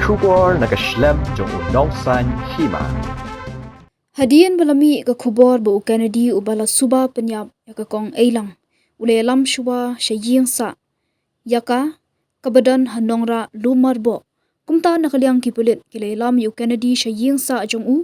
Shubor nakaslem jong unongsan Hima. Hadian balami ka khubor bu Kenedy ubala suba Pynïap ya kong Eilang. Ïalam Shuwa Ïingsah. Yaka kabadan hanongra lumar bo. Kumta nakaliang ki Pulit ki Ïalam yu Kenedy Ïingsah jong u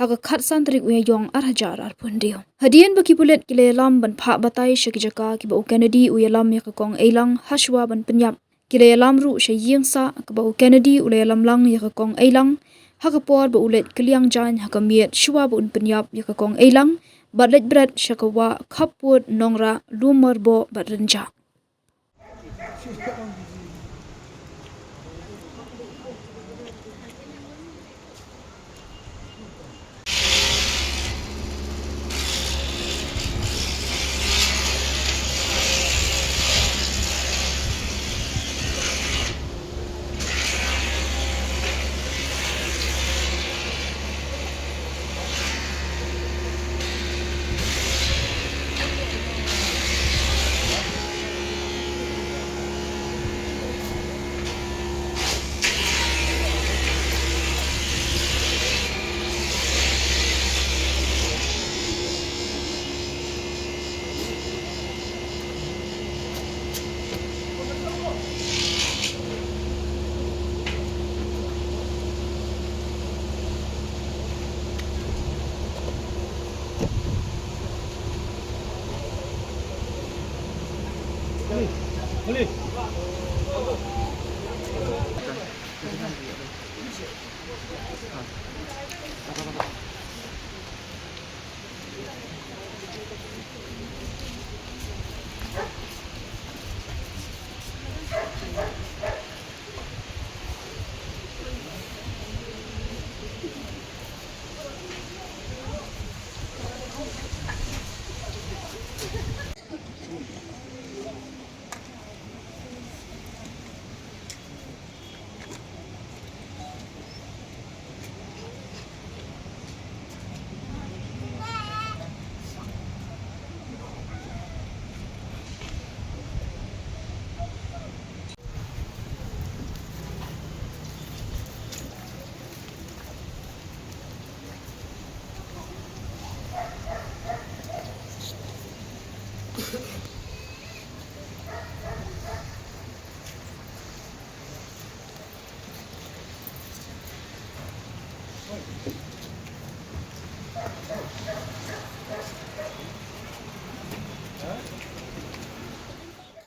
haka khatsan trik uya yong arhajar arpundio. Hadian ba ki Pulit ki Ïalam ban Phah Batai shakijaka ki ba Kenedy Ïalam ya kong Eilang Hashwa ban Pynïap. Ki Ïalam ru Ïingsah ka ba Kenedy Ïalam lang ya kong Eilang hakapor ba ulet kaliang jan hakamiet Shuwa ba Pynïap ya kong Eilang badlet bret shakawa khaput nongra lumar bo badrenja.